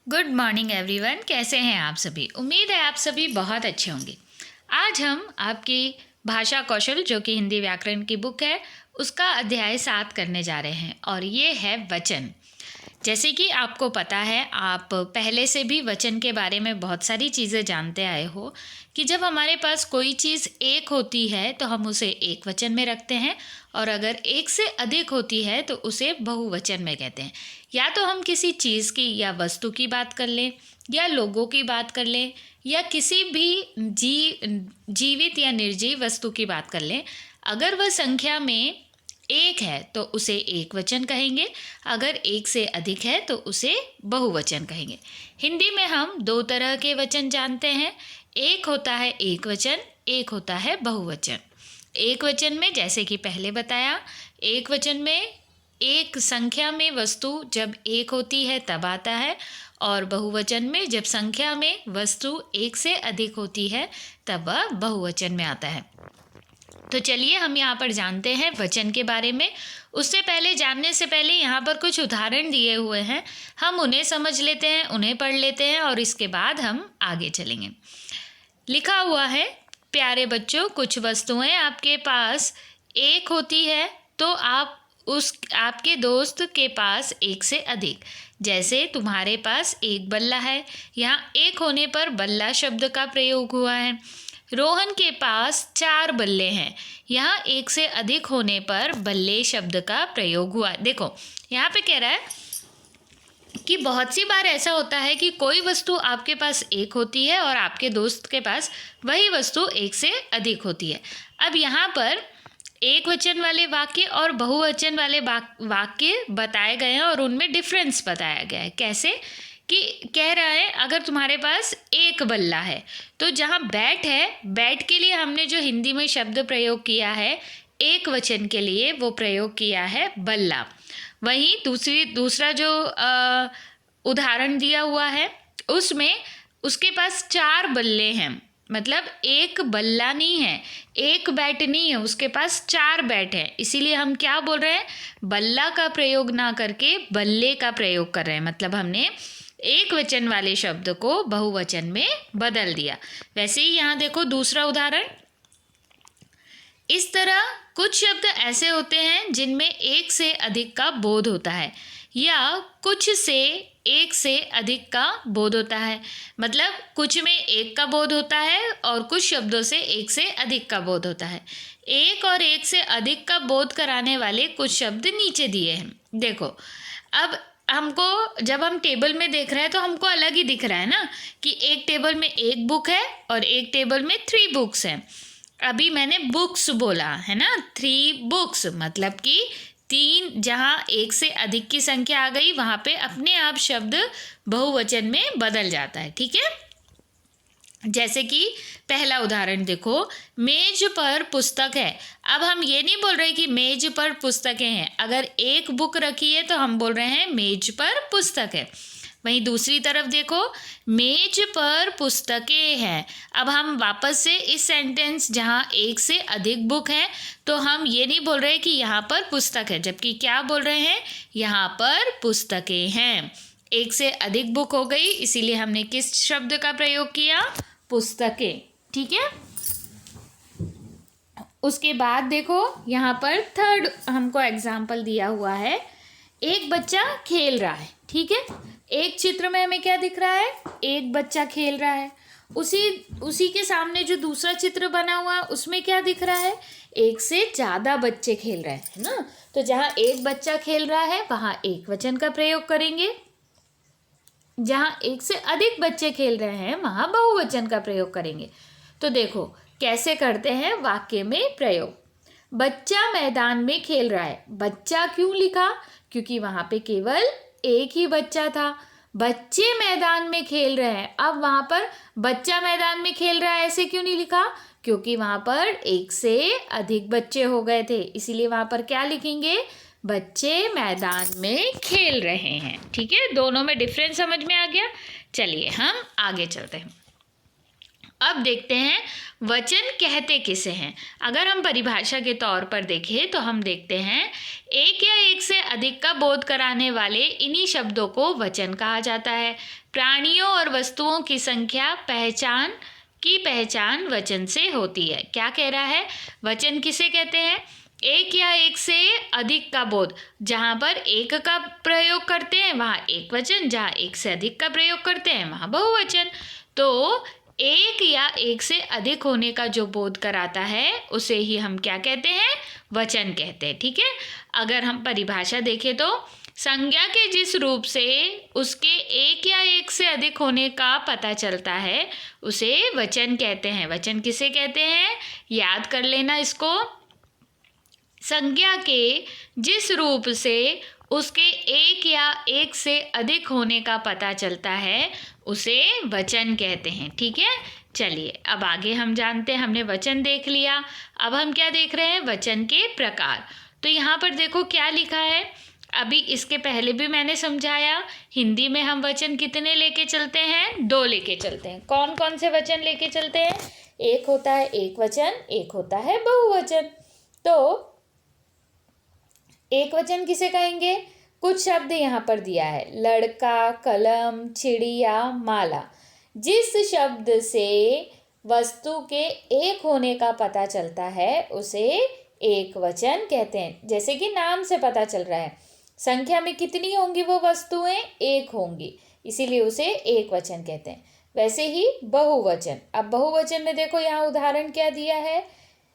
Good morning everyone. कैसे हैं आप सभी? उम्मीद है आप सभी बहुत अच्छे होंगे। आज हम आपकी भाषा कौशल जो कि हिंदी व्याकरण की बुक है उसका अध्याय 7 करने जा रहे हैं और ये है वचन। जैसे कि आपको पता है, आप पहले से भी वचन के बारे में बहुत सारी चीज़ें जानते आए हो कि जब हमारे पास कोई चीज़ एक होती है तो हम उसे एक वचन में रखते हैं और अगर एक से अधिक होती है तो उसे बहुवचन में कहते हैं। या तो हम किसी चीज़ की या वस्तु की बात कर लें या लोगों की बात कर लें या किसी भी जीवित या निर्जीव वस्तु की बात कर लें, अगर वह संख्या में एक है तो उसे एक वचन कहेंगे, अगर एक से अधिक है तो उसे बहुवचन कहेंगे। हिंदी में हम दो तरह के वचन जानते हैं, एक होता है एक वचन, एक होता है बहुवचन। एक वचन में जैसे कि पहले बताया, एक वचन में एक संख्या में वस्तु जब एक होती है तब आता है और बहुवचन में जब संख्या में वस्तु एक से अधिक होती है तब वह बहुवचन में आता है। तो चलिए हम यहाँ पर जानते हैं वचन के बारे में। उससे पहले, जानने से पहले यहाँ पर कुछ उदाहरण दिए हुए हैं, हम उन्हें समझ लेते हैं, उन्हें पढ़ लेते हैं और इसके बाद हम आगे चलेंगे। लिखा हुआ है, प्यारे बच्चों, कुछ वस्तुएं आपके पास एक होती है तो आपके दोस्त के पास एक से अधिक। जैसे तुम्हारे पास एक बल्ला है, यहाँ एक होने पर बल्ला शब्द का प्रयोग हुआ है। रोहन के पास 4 बल्ले हैं, यहाँ एक से अधिक होने पर बल्ले शब्द का प्रयोग हुआ। देखो यहाँ पे कह रहा है कि बहुत सी बार ऐसा होता है कि कोई वस्तु आपके पास एक होती है और आपके दोस्त के पास वही वस्तु एक से अधिक होती है। अब यहाँ पर एक वचन वाले वाक्य और बहुवचन वाले वाक्य बताए गए हैं और उनमें डिफरेंस बताया गया है। कैसे कि कह रहा है, अगर तुम्हारे पास एक बल्ला है तो जहाँ बैट है, बैट के लिए हमने जो हिंदी में शब्द प्रयोग किया है एक वचन के लिए, वो प्रयोग किया है बल्ला। वहीं दूसरा जो उदाहरण दिया हुआ है उसमें उसके पास 4 बल्ले हैं, मतलब एक बल्ला नहीं है, एक बैट नहीं है, उसके पास 4 बैट हैं। इसीलिए हम क्या बोल रहे हैं, बल्ला का प्रयोग ना करके बल्ले का प्रयोग कर रहे हैं। मतलब हमने एक वचन वाले शब्द को बहुवचन में बदल दिया। वैसे ही यहाँ देखो दूसरा उदाहरण। इस तरह कुछ शब्द ऐसे होते हैं जिनमें एक से अधिक का बोध होता है या कुछ से एक से अधिक का बोध होता है। मतलब कुछ में एक का बोध होता है और कुछ शब्दों से एक से अधिक का बोध होता है। एक और एक से अधिक का बोध कराने वाले कुछ शब्द नीचे दिए हैं। देखो, अब हमको जब हम टेबल में देख रहे हैं तो हमको अलग ही दिख रहा है ना कि एक टेबल में एक बुक है और एक टेबल में 3 बुक्स हैं। अभी मैंने बुक्स बोला है ना, 3 बुक्स, मतलब कि 3, जहाँ एक से अधिक की संख्या आ गई वहाँ पे अपने आप शब्द बहुवचन में बदल जाता है। ठीक है, जैसे कि पहला उदाहरण देखो, मेज पर पुस्तक है। अब हम ये नहीं बोल रहे कि मेज पर पुस्तकें हैं, अगर एक बुक रखी है तो हम बोल रहे हैं मेज पर पुस्तक है। वहीं दूसरी तरफ देखो, मेज पर पुस्तकें हैं। अब हम वापस से इस सेंटेंस, जहाँ एक से अधिक बुक है तो हम ये नहीं बोल रहे कि यहाँ पर पुस्तक है, जबकि क्या बोल रहे हैं, यहाँ पर पुस्तकें हैं। एक से अधिक बुक हो गई, इसीलिए हमने किस शब्द का प्रयोग किया, पुस्तकें। ठीक है, उसके बाद देखो यहाँ पर थर्ड हमको एग्जाम्पल दिया हुआ है। एक बच्चा खेल रहा है। ठीक है, एक चित्र में हमें क्या दिख रहा है, एक बच्चा खेल रहा है। उसी के सामने जो दूसरा चित्र बना हुआ है उसमें क्या दिख रहा है, एक से ज़्यादा बच्चे खेल रहे हैं, है ना। तो जहाँ एक बच्चा खेल रहा है वहाँ एक वचन का प्रयोग करेंगे, जहाँ एक से अधिक बच्चे खेल रहे हैं वहाँ बहुवचन का प्रयोग करेंगे। तो देखो कैसे करते हैं वाक्य में प्रयोग। बच्चा मैदान में खेल रहा है। बच्चा क्यों लिखा, क्योंकि वहाँ पे केवल एक ही बच्चा था। बच्चे मैदान में खेल रहे हैं, अब वहाँ पर बच्चा मैदान में खेल रहा है ऐसे क्यों नहीं लिखा, क्योंकि वहाँ पर एक से अधिक बच्चे हो गए थे, इसीलिए वहाँ पर क्या लिखेंगे, बच्चे मैदान में खेल रहे हैं। ठीक है, दोनों में डिफरेंस समझ में आ गया। चलिए हम आगे चलते हैं। अब देखते हैं वचन कहते किसे हैं। अगर हम परिभाषा के तौर पर देखें तो हम देखते हैं एक या एक से अधिक का बोध कराने वाले इन्हीं शब्दों को वचन कहा जाता है। प्राणियों और वस्तुओं की संख्या पहचान वचन से होती है। क्या कह रहा है? वचन किसे कहते हैं? एक या एक से अधिक का बोध। जहाँ पर एक का प्रयोग करते हैं वहाँ एक वचन, जहाँ एक से अधिक का प्रयोग करते हैं वहाँ बहुवचन। तो एक या एक से अधिक होने का जो बोध कराता है उसे ही हम क्या कहते हैं? वचन कहते हैं। ठीक है। अगर हम परिभाषा देखें तो संज्ञा के जिस रूप से उसके एक या एक से अधिक होने का पता चलता है उसे वचन कहते हैं। वचन किसे कहते हैं? याद कर लेना इसको। संज्ञा के जिस रूप से उसके एक या एक से अधिक होने का पता चलता है उसे वचन कहते हैं। ठीक है। चलिए अब आगे हम जानते हैं। हमने वचन देख लिया, अब हम क्या देख रहे हैं? वचन के प्रकार। तो यहाँ पर देखो क्या लिखा है। अभी इसके पहले भी मैंने समझाया, हिंदी में हम वचन कितने लेके चलते हैं? 2 लेके चलते हैं। कौन कौन से वचन लेके चलते हैं? एक होता है एक वचन, एक होता है बहुवचन। तो एक वचन किसे कहेंगे? कुछ शब्द यहाँ पर दिया है, लड़का, कलम, चिड़िया, माला। जिस शब्द से वस्तु के एक होने का पता चलता है उसे एक वचन कहते हैं। जैसे कि नाम से पता चल रहा है संख्या में कितनी होंगी वो वस्तुएं? एक होंगी, इसीलिए उसे एक वचन कहते हैं। वैसे ही बहुवचन। अब बहुवचन में देखो यहाँ उदाहरण क्या दिया है,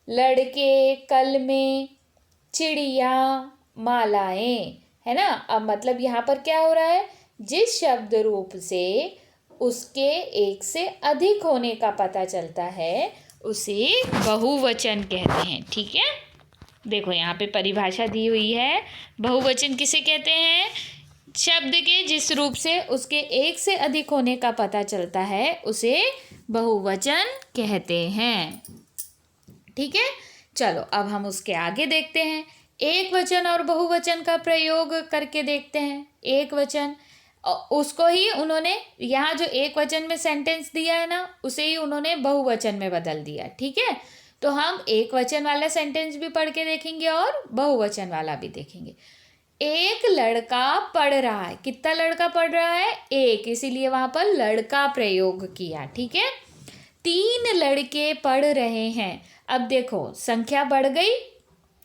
लड़के, कलमें, चिड़िया, मालाएं, है ना। अब मतलब यहाँ पर क्या हो रहा है? जिस शब्द रूप से उसके एक से अधिक होने का पता चलता है उसे बहुवचन कहते हैं। ठीक है। देखो यहाँ पे परिभाषा दी हुई है। बहुवचन किसे कहते हैं? शब्द के जिस रूप से उसके एक से अधिक होने का पता चलता है उसे बहुवचन कहते हैं। ठीक है। चलो अब हम उसके आगे देखते हैं। एक वचन और बहुवचन का प्रयोग करके देखते हैं। एक वचन उसको ही उन्होंने यहाँ जो एक वचन में सेंटेंस दिया है ना उसे ही उन्होंने बहुवचन में बदल दिया। ठीक है। तो हम एक वचन वाला सेंटेंस भी पढ़ के देखेंगे और बहुवचन वाला भी देखेंगे। एक लड़का पढ़ रहा है। कितना लड़का पढ़ रहा है? एक, इसीलिए वहां पर लड़का प्रयोग किया। ठीक है। 3 लड़के पढ़ रहे हैं। अब देखो संख्या बढ़ गई,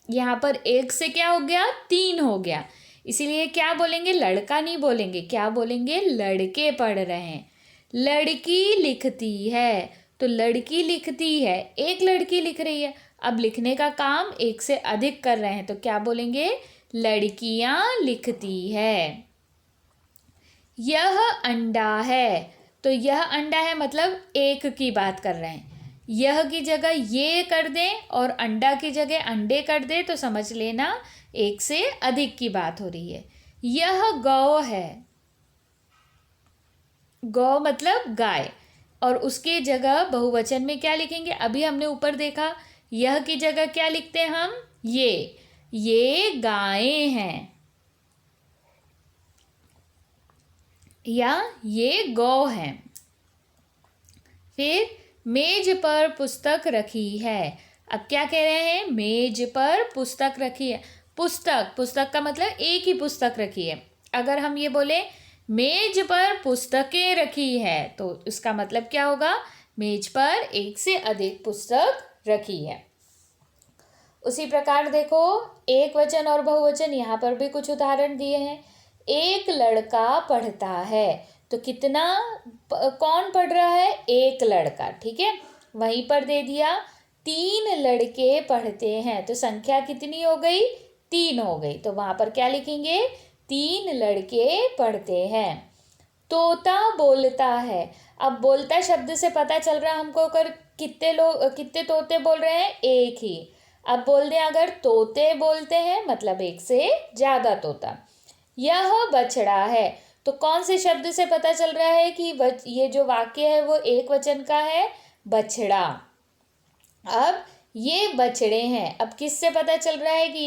यहाँ पर एक से क्या हो गया? 3 हो गया। इसीलिए क्या बोलेंगे? लड़का नहीं बोलेंगे, क्या बोलेंगे? लड़के पढ़ रहे हैं। लड़की लिखती है, तो लड़की लिखती है, एक लड़की लिख रही है। अब लिखने का काम एक से अधिक कर रहे हैं तो क्या बोलेंगे? लड़कियां लिखती है। यह अंडा है, तो यह अंडा है मतलब एक की बात कर रहे हैं। यह की जगह ये कर दें और अंडा की जगह अंडे कर दें तो समझ लेना एक से अधिक की बात हो रही है। यह गौ है, गौ मतलब गाय, और उसके जगह बहुवचन में क्या लिखेंगे? अभी हमने ऊपर देखा यह की जगह क्या लिखते हैं हम? ये गायें हैं या ये गौ है। फिर मेज पर पुस्तक रखी है। अब क्या कह रहे हैं? मेज पर पुस्तक रखी है। पुस्तक का मतलब एक ही पुस्तक रखी है। अगर हम ये बोले मेज पर पुस्तकें रखी है तो इसका मतलब क्या होगा? मेज पर एक से अधिक पुस्तक रखी है। उसी प्रकार देखो एक वचन और बहुवचन, यहाँ पर भी कुछ उदाहरण दिए हैं। एक लड़का पढ़ता है, तो कितना कौन पढ़ रहा है? एक लड़का। ठीक है। वहीं पर दे दिया 3 लड़के पढ़ते हैं, तो संख्या कितनी हो गई? 3 हो गई। तो वहां पर क्या लिखेंगे? 3 लड़के पढ़ते हैं। तोता बोलता है। अब बोलता शब्द से पता चल रहा हमको अगर कितने तोते बोल रहे हैं? एक ही। अब बोल दें अगर तोते बोलते हैं मतलब एक से ज्यादा तोता। यह बछड़ा है, तो कौन से शब्द से पता चल रहा है कि ये जो वाक्य है वो एक वचन का है? बछड़ा। अब ये बछड़े हैं, अब किससे पता चल रहा है कि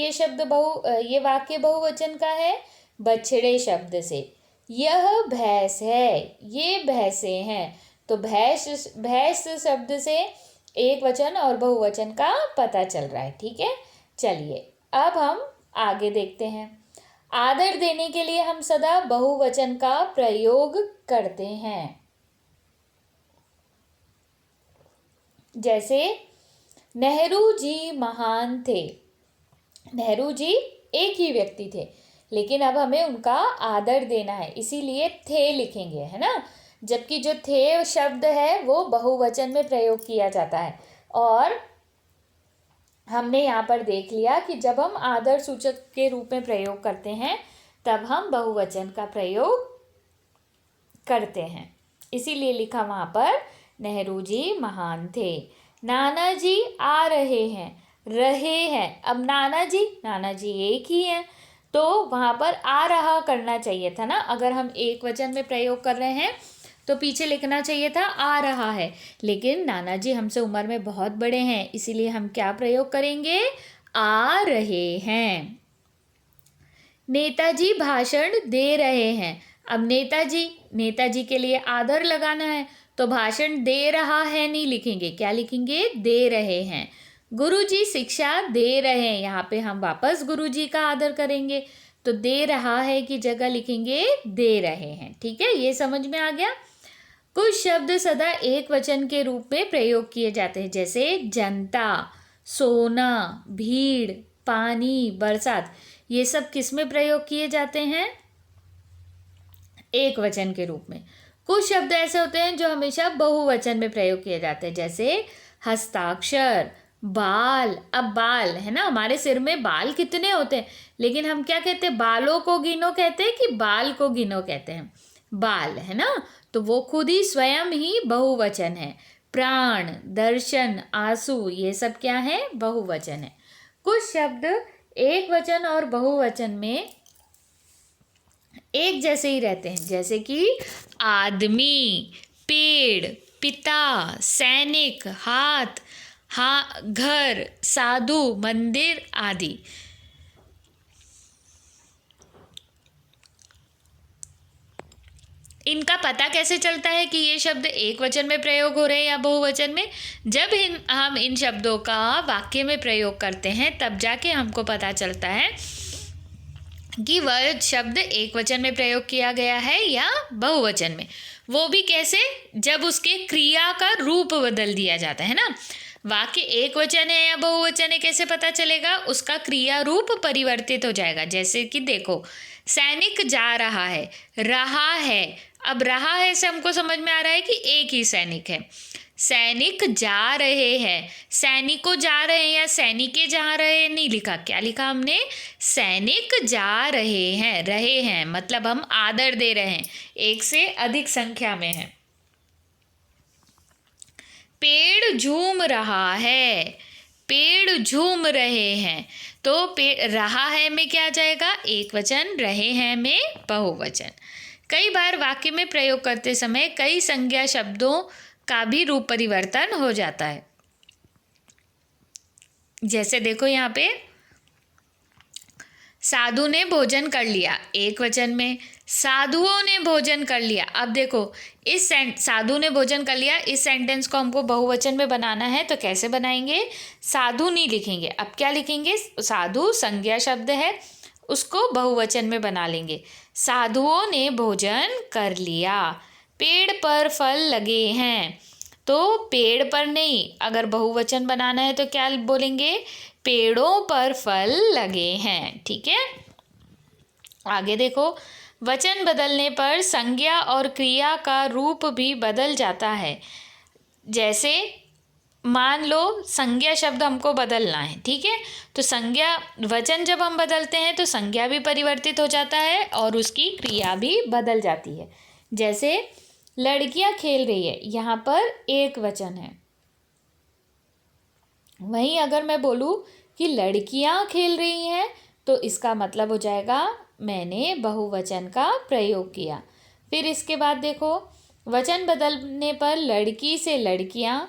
ये वाक्य बहुवचन का है? बछड़े शब्द से। यह भैंस है, ये भैंसे हैं, तो भैंस शब्द से एक वचन और बहुवचन का पता चल रहा है। ठीक है, चलिए अब हम आगे देखते हैं। आदर देने के लिए हम सदा बहुवचन का प्रयोग करते हैं। जैसे नेहरू जी महान थे। नेहरू जी एक ही व्यक्ति थे, लेकिन अब हमें उनका आदर देना है, इसीलिए थे लिखेंगे, है ना। जबकि जो थे शब्द है वो बहुवचन में प्रयोग किया जाता है। और हमने यहाँ पर देख लिया कि जब हम आदर सूचक के रूप में प्रयोग करते हैं तब हम बहुवचन का प्रयोग करते हैं, इसीलिए लिखा वहाँ पर नेहरू जी महान थे। नाना जी आ रहे हैं। अब नाना जी एक ही हैं, तो वहाँ पर आ रहा करना चाहिए था ना। अगर हम एक वचन में प्रयोग कर रहे हैं तो पीछे लिखना चाहिए था आ रहा है, लेकिन नाना जी हमसे उम्र में बहुत बड़े हैं, इसीलिए हम क्या प्रयोग करेंगे, आ रहे हैं। नेताजी भाषण दे रहे हैं। अब नेताजी के लिए आदर लगाना है, तो भाषण दे रहा है नहीं लिखेंगे, क्या लिखेंगे, दे रहे हैं। गुरुजी शिक्षा दे रहे हैं, यहाँ पे हम वापस गुरुजी का आदर करेंगे, तो दे रहा है की जगह लिखेंगे दे रहे हैं। ठीक है, ये समझ में आ गया। कुछ शब्द सदा एक वचन के रूप में प्रयोग किए जाते हैं, जैसे जनता, सोना, भीड़, पानी, बरसात। ये सब किस में प्रयोग किए जाते हैं, एक वचन के रूप में। कुछ शब्द ऐसे होते हैं जो हमेशा बहुवचन में प्रयोग किए जाते हैं, जैसे हस्ताक्षर, बाल। अब बाल है ना, हमारे सिर में बाल कितने होते हैं, लेकिन हम क्या कहते हैं, बालों को गिनो कहते हैं कि बाल को गिनो कहते हैं, बाल, है ना। तो वो खुद ही स्वयं ही बहुवचन है। प्राण, दर्शन, आंसू, ये सब क्या है, बहुवचन है। कुछ शब्द एक वचन और बहुवचन में एक जैसे ही रहते हैं, जैसे कि आदमी, पेड़, पिता, सैनिक, हाथ, घर, साधु, मंदिर आदि। इनका पता कैसे चलता है कि ये शब्द एक वचन में प्रयोग हो रहे हैं या बहुवचन में, जब हम इन शब्दों का वाक्य में प्रयोग करते हैं तब जाके हमको पता चलता है कि वह शब्द एक वचन में प्रयोग किया गया है या बहुवचन में। वो भी कैसे, जब उसके क्रिया का रूप बदल दिया जाता है ना। वाक्य एक वचन है या बहुवचन है कैसे पता चलेगा, उसका क्रिया रूप परिवर्तित हो जाएगा। जैसे कि देखो, सैनिक जा रहा है, रहा है। अब रहा है से हमको समझ में आ रहा है कि एक ही सैनिक है। सैनिक जा रहे हैं, सैनिकों जा रहे हैं या सैनिके जा रहे हैं नहीं लिखा, क्या लिखा हमने, सैनिक जा रहे हैं मतलब हम आदर दे रहे हैं, एक से अधिक संख्या में है। पेड़ झूम रहा है, पेड़ झूम रहे हैं, तो पेड़ रहा है में क्या आ जाएगा, एक वचन, रहे हैं में बहुवचन। कई बार वाक्य में प्रयोग करते समय कई संज्ञा शब्दों का भी रूप परिवर्तन हो जाता है। जैसे देखो यहाँ पे, साधु ने भोजन कर लिया, एक वचन में, साधुओं ने भोजन कर लिया। अब देखो, इस साधु ने भोजन कर लिया, इस सेंटेंस को हमको बहुवचन में बनाना है, तो कैसे बनाएंगे, साधु नहीं लिखेंगे, अब क्या लिखेंगे, साधु संज्ञा शब्द है, उसको बहुवचन में बना लेंगे। साधुओं ने भोजन कर लिया। पेड़ पर फल लगे हैं, तो पेड़ पर नहीं, अगर बहुवचन बनाना है तो क्या बोलेंगे, पेड़ों पर फल लगे हैं। ठीक है, आगे देखो, वचन बदलने पर संज्ञा और क्रिया का रूप भी बदल जाता है। जैसे मान लो संज्ञा शब्द हमको बदलना है, ठीक है, तो संज्ञा वचन जब हम बदलते हैं तो संज्ञा भी परिवर्तित हो जाता है और उसकी क्रिया भी बदल जाती है। जैसे लड़कियां खेल रही है, यहाँ पर एक वचन है, वहीं अगर मैं बोलूँ कि लड़कियां खेल रही हैं तो इसका मतलब हो जाएगा मैंने बहुवचन का प्रयोग किया। फिर इसके बाद देखो, वचन बदलने पर लड़की से लड़कियां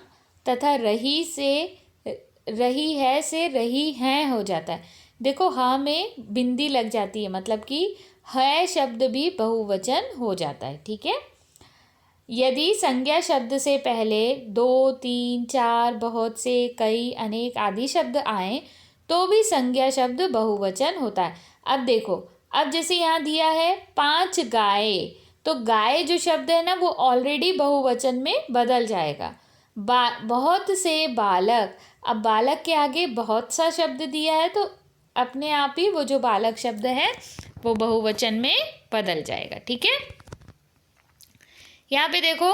तथा रही से रही है से रही हैं हो जाता है। देखो, हाँ में बिंदी लग जाती है, मतलब कि है शब्द भी बहुवचन हो जाता है। ठीक है, यदि संज्ञा शब्द से पहले 2, 3, 4, बहुत से, कई, अनेक आदि शब्द आए तो भी संज्ञा शब्द बहुवचन होता है। अब देखो, अब जैसे यहाँ दिया है 5 गाय, तो गाय जो शब्द है ना वो ऑलरेडी बहुवचन में बदल जाएगा। बहुत से बालक, अब बालक के आगे बहुत सा शब्द दिया है तो अपने आप ही वो जो बालक शब्द है वो बहुवचन में बदल जाएगा। ठीक है, यहाँ पे देखो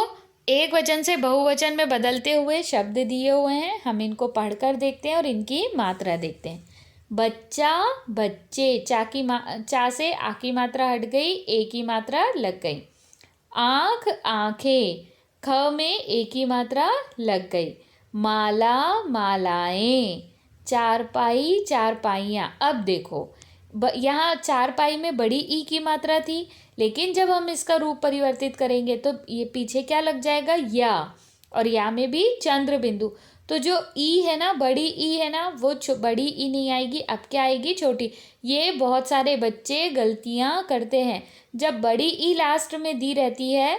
एक वचन से बहुवचन में बदलते हुए शब्द दिए हुए हैं, हम इनको पढ़कर देखते हैं और इनकी मात्रा देखते हैं। बच्चा, बच्चे, चा से आ की मात्रा हट गई, ए की मात्रा लग गई। आँख, आँखें, ख में ए की मात्रा लग गई। माला, मालाएं, चारपाई, चारपाइयाँ। अब देखो यहाँ चारपाई में बड़ी ई की मात्रा थी, लेकिन जब हम इसका रूप परिवर्तित करेंगे तो ये पीछे क्या लग जाएगा, या, और या में भी चंद्र बिंदु। तो जो ई है ना, बड़ी ई है ना, वो बड़ी ई नहीं आएगी, अब क्या आएगी, छोटी। ये बहुत सारे बच्चे गलतियाँ करते हैं, जब बड़ी ई लास्ट में दी रहती है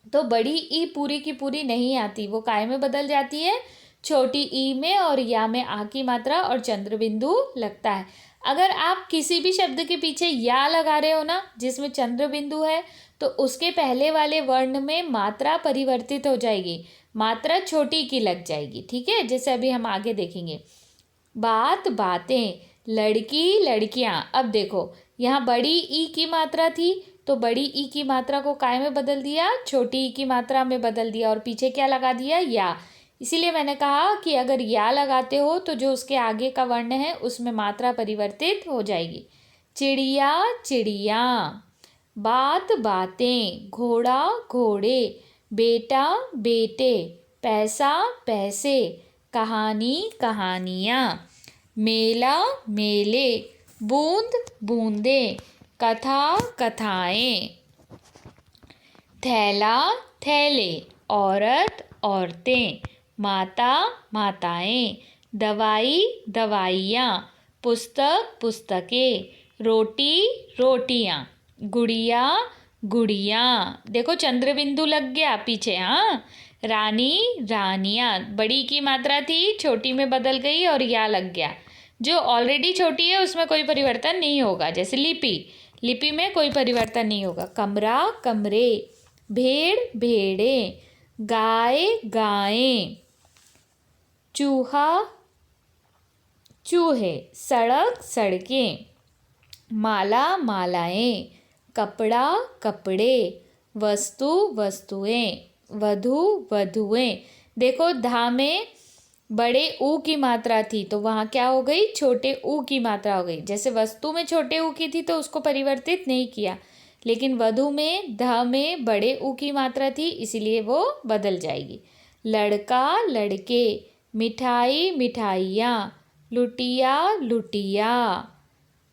तो बड़ी ई पूरी की पूरी नहीं आती, वो काय में बदल जाती है, छोटी ई में, और या में आ की मात्रा और चंद्र बिंदु लगता है। अगर आप किसी भी शब्द के पीछे या लगा रहे हो ना जिसमें चंद्र बिंदु है, तो उसके पहले वाले वर्ण में मात्रा परिवर्तित हो जाएगी, मात्रा छोटी की लग जाएगी। ठीक है, जैसे अभी हम आगे देखेंगे। बात, बातें, लड़की, लड़कियां। अब देखो यहाँ बड़ी ई की मात्रा थी तो बड़ी ई की मात्रा को काय में बदल दिया, छोटी ई की मात्रा में बदल दिया, और पीछे क्या लगा दिया, या। इसीलिए मैंने कहा कि अगर या लगाते हो तो जो उसके आगे का वर्ण है उसमें मात्रा परिवर्तित हो जाएगी। चिड़िया, चिड़िया, बात, बातें, घोड़ा, घोड़े, बेटा, बेटे, पैसा, पैसे, कहानी, कहानियाँ, मेला, मेले, बूंद, बूंदें, कथा, कथाएं, थैला, थैले, औरत, औरतें, माता, माताएं, दवाई, दवाइयाँ, पुस्तक, पुस्तकें, रोटी, रोटियाँ, गुड़िया, गुड़ियाँ। देखो चंद्र बिंदु लग गया पीछे। हाँ, रानी, रानियाँ, बड़ी की मात्रा थी छोटी में बदल गई और या लग गया। जो ऑलरेडी छोटी है उसमें कोई परिवर्तन नहीं होगा, जैसे लिपि, लिपि में कोई परिवर्तन नहीं होगा। कमरा, कमरे, भेड़, भेड़ें, गाय, गायें, चूहा, चूहे, सड़क, सड़कें, माला, मालाएं, कपड़ा, कपड़े, वस्तु, वस्तुएं, वधु, वधुएं। देखो धा में बड़े ऊ की मात्रा थी तो वहाँ क्या हो गई, छोटे ऊ की मात्रा हो गई। जैसे वस्तु में छोटे ऊ की थी तो उसको परिवर्तित नहीं किया, लेकिन वधु में ध में बड़े ऊ की मात्रा थी इसीलिए वो बदल जाएगी। लड़का, लड़के, मिठाई, मिठाइयाँ, लुटिया, लुटिया,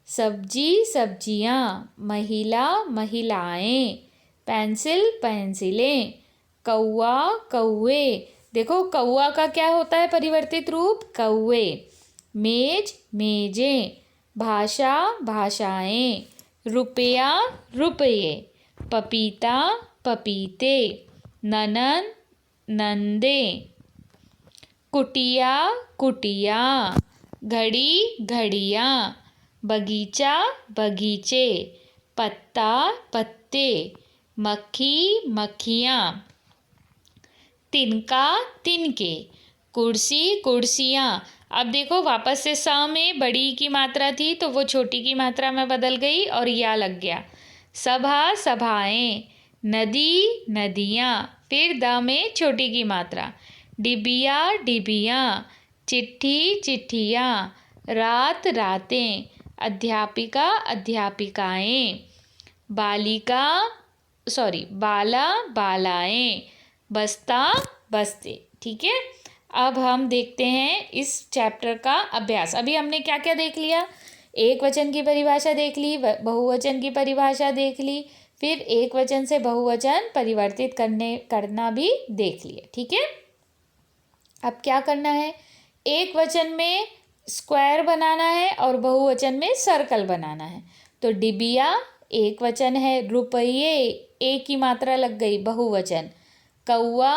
सब्जी, सब्जियाँ, महिला, महिलाएं, पेंसिल, पेंसिलें, कौआ, कौए। देखो कौआ का क्या होता है परिवर्तित रूप, कौए। मेज, मेजें, भाषा, भाषाएं, रुपया, रुपये, पपीता, पपीते, ननन, नंदे, कुटिया, कुटिया, घड़ी, घड़ियाँ, बगीचा, बगीचे, पत्ता, पत्ते, मक्खी, मक्खियाँ, तिनका, तिनके, कुर्सी, कुर्सियाँ। अब देखो वापस से स में बड़ी की मात्रा थी तो वो छोटी की मात्रा में बदल गई और या लग गया। सभा, सभाएं, नदी, नदियाँ, फिर द में छोटी की मात्रा। डिबिया, डिबियाँ, चिट्ठी, चिट्ठियाँ, रात, रातें, अध्यापिका, अध्यापिकाएं, बालिका, बाला, बालाएं, बस्ता, बस्ते। ठीक है, अब हम देखते हैं इस चैप्टर का अभ्यास। अभी हमने क्या क्या देख लिया, एक वचन की परिभाषा देख ली, बहुवचन की परिभाषा देख ली, फिर एक वचन से बहुवचन परिवर्तित करना भी देख लिया। ठीक है, अब क्या करना है, एक वचन में स्क्वायर बनाना है और बहुवचन में सर्कल बनाना है। तो डिबिया एक वचन है। रुपये, एक की मात्रा लग गई, बहुवचन। कौआ,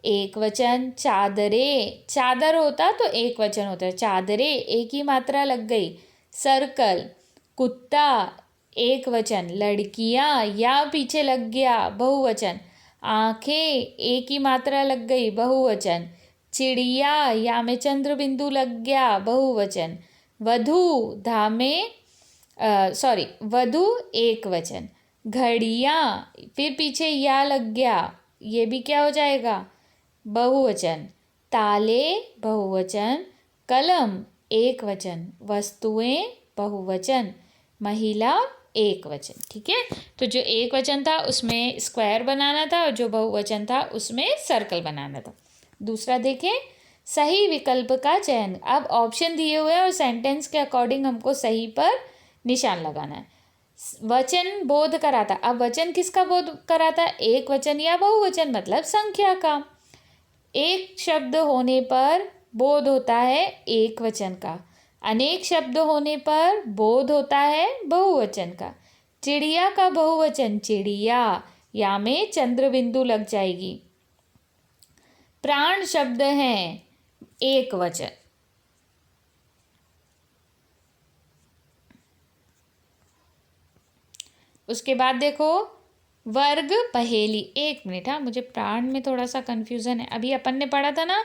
एक वचन। चादरे, चादर होता तो एक वचन होता है, चादरे, एक ही मात्रा लग गई। सर्कल, कुत्ता, एक वचन। लड़कियां, या पीछे लग गया, बहुवचन। आंखें, एक ही मात्रा लग गई, बहुवचन। चिड़िया, या में चंद्र बिंदु लग गया, बहुवचन। वधु, धा में सॉरी, वधु, एक वचन। घड़ियाँ, फिर पीछे या लग गया, ये भी क्या हो जाएगा, बहुवचन। ताले, बहुवचन। कलम, एक वचन। वस्तुएं, बहुवचन। महिला, एक वचन। ठीक है, तो जो एक वचन था उसमें स्क्वायर बनाना था और जो बहुवचन था उसमें सर्कल बनाना था। दूसरा देखें, सही विकल्प का चयन। अब ऑप्शन दिए हुए हैं और सेंटेंस के अकॉर्डिंग हमको सही पर निशान लगाना है। वचन बोध कराता, अब वचन किसका बोध कराता, एक वचन या बहुवचन, मतलब संख्या का। एक शब्द होने पर बोध होता है एक वचन का, अनेक शब्द होने पर बोध होता है बहुवचन का। चिड़िया का बहुवचन चिड़िया, या में चंद्र बिंदु लग जाएगी। प्राण शब्द हैं एक वचन। उसके बाद देखो, वर्ग पहेली। एक मिनट, हाँ, मुझे प्राण में थोड़ा सा कन्फ्यूज़न है। अभी अपन ने पढ़ा था ना,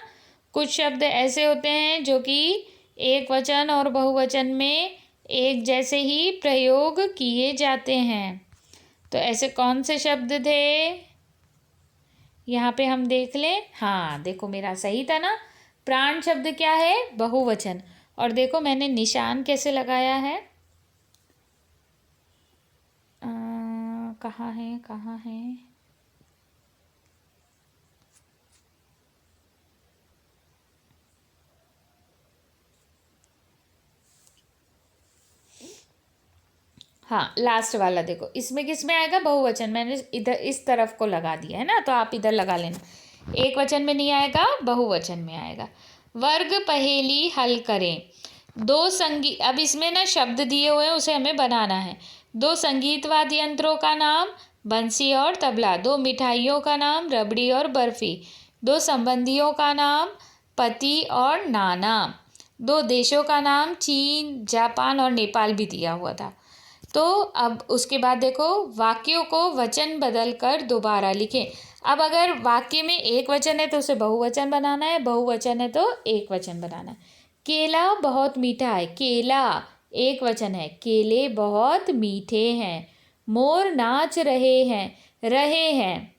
कुछ शब्द ऐसे होते हैं जो कि एक वचन और बहुवचन में एक जैसे ही प्रयोग किए जाते हैं। तो ऐसे कौन से शब्द थे, यहाँ पे हम देख लें। हाँ देखो, मेरा सही था ना, प्राण शब्द क्या है, बहुवचन। और देखो मैंने निशान कैसे लगाया है, कहाँ है कहाँ है, हाँ लास्ट वाला देखो, इसमें किस में आएगा, बहुवचन। मैंने इधर इस तरफ को लगा दिया है ना, तो आप इधर लगा लेना। एक वचन में नहीं आएगा, बहुवचन में आएगा। वर्ग पहेली हल करें। दो संगीत, अब इसमें ना शब्द दिए हुए हैं, उसे हमें बनाना है। दो संगीत वाद्य यंत्रों का नाम बंसी और तबला। दो मिठाइयों का नाम रबड़ी और बर्फी। दो संबंधियों का नाम पति और नाना। दो देशों का नाम चीन, जापान और नेपाल भी दिया हुआ था। तो अब उसके बाद देखो, वाक्यों को वचन बदल कर दोबारा लिखें। अब अगर वाक्य में एक वचन है तो उसे बहुवचन बनाना है, बहुवचन है तो एक वचन बनाना है। केला बहुत मीठा है, केला एक वचन है, केले बहुत मीठे हैं। मोर नाच रहे हैं,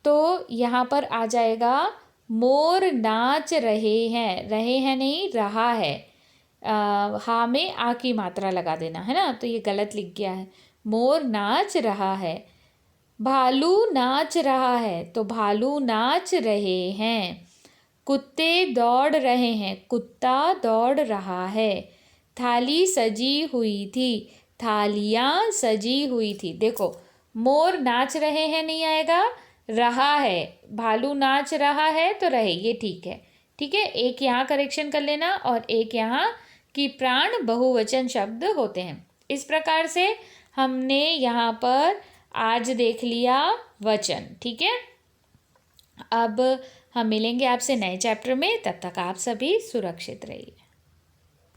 तो यहाँ पर आ जाएगा मोर नाच रहे हैं नहीं, रहा है। हा में आ की मात्रा लगा देना है ना, तो ये गलत लिख गया है। मोर नाच रहा है। भालू नाच रहा है, तो भालू नाच रहे हैं। कुत्ते दौड़ रहे हैं, कुत्ता दौड़ रहा है। थाली सजी हुई थी, थालियाँ सजी हुई थी। देखो, मोर नाच रहे हैं नहीं आएगा, रहा है। भालू नाच रहा है तो रहे, ये ठीक है। ठीक है, एक यहाँ करेक्शन कर लेना और एक यहाँ कि प्राण बहुवचन शब्द होते हैं। इस प्रकार से हमने यहाँ पर आज देख लिया वचन। ठीक है, अब हम मिलेंगे आपसे नए चैप्टर में, तब तक आप सभी सुरक्षित रहिए।